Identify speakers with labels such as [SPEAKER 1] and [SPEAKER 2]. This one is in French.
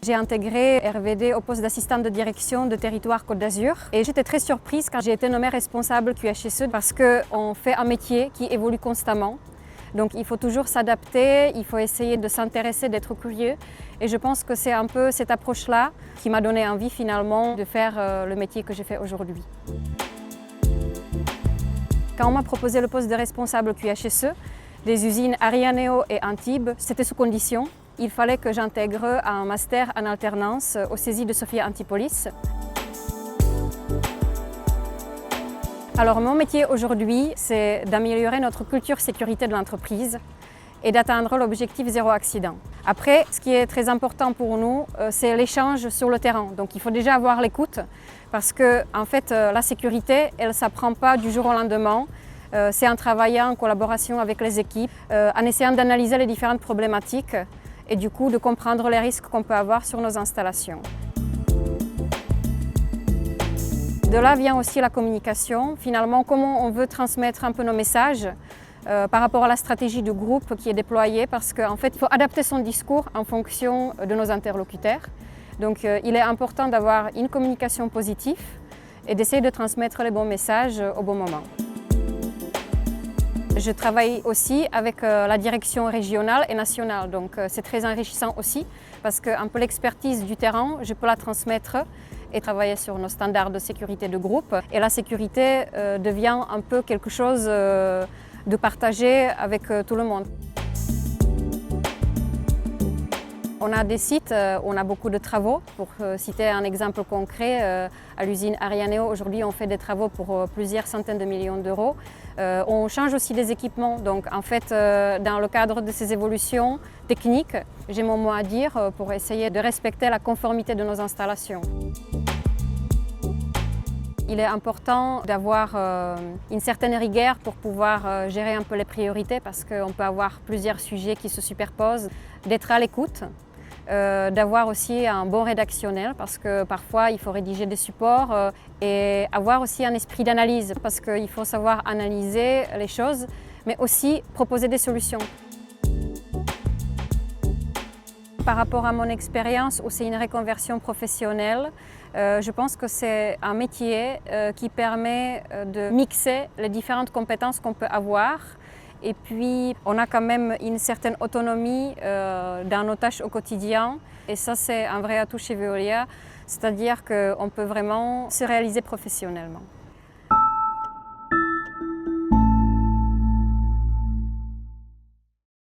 [SPEAKER 1] J'ai intégré RVD au poste d'assistante de direction de territoire Côte d'Azur et j'étais très surprise quand j'ai été nommée responsable QHSE parce qu'on fait un métier qui évolue constamment. Donc il faut toujours s'adapter, il faut essayer de s'intéresser, d'être curieux et je pense que c'est un peu cette approche-là qui m'a donné envie finalement de faire le métier que j'ai fait aujourd'hui. Quand on m'a proposé le poste de responsable QHSE des usines Arianeo et Antibes, c'était sous condition. Il fallait que j'intègre un master en alternance au CESI de Sophia Antipolis. Alors mon métier aujourd'hui, c'est d'améliorer notre culture sécurité de l'entreprise et d'atteindre l'objectif zéro accident. Après, ce qui est très important pour nous, c'est l'échange sur le terrain. Donc il faut déjà avoir l'écoute parce que en fait, la sécurité, elle ne s'apprend pas du jour au lendemain. C'est en travaillant en collaboration avec les équipes, en essayant d'analyser les différentes problématiques et du coup de comprendre les risques qu'on peut avoir sur nos installations. De là vient aussi la communication, finalement comment on veut transmettre un peu nos messages par rapport à la stratégie du groupe qui est déployée parce qu'en fait il faut adapter son discours en fonction de nos interlocuteurs. Donc il est important d'avoir une communication positive et d'essayer de transmettre les bons messages au bon moment. Je travaille aussi avec la direction régionale et nationale, donc c'est très enrichissant aussi parce qu'un peu l'expertise du terrain, je peux la transmettre et travailler sur nos standards de sécurité de groupe. Et la sécurité devient un peu quelque chose de partagé avec tout le monde. On a des sites où on a beaucoup de travaux. Pour citer un exemple concret, à l'usine Arianeo, aujourd'hui on fait des travaux pour plusieurs centaines de millions d'euros. On change aussi des équipements, donc en fait dans le cadre de ces évolutions techniques, j'ai mon mot à dire pour essayer de respecter la conformité de nos installations. Il est important d'avoir une certaine rigueur pour pouvoir gérer un peu les priorités parce qu'on peut avoir plusieurs sujets qui se superposent, d'être à l'écoute, d'avoir aussi un bon rédactionnel parce que parfois il faut rédiger des supports et avoir aussi un esprit d'analyse parce qu'il faut savoir analyser les choses mais aussi proposer des solutions. Par rapport à mon expérience où c'est une reconversion professionnelle, je pense que c'est un métier qui permet de mixer les différentes compétences qu'on peut avoir. Et puis, on a quand même une certaine autonomie dans nos tâches au quotidien. Et ça, c'est un vrai atout chez Veolia, c'est-à-dire qu'on peut vraiment se réaliser professionnellement.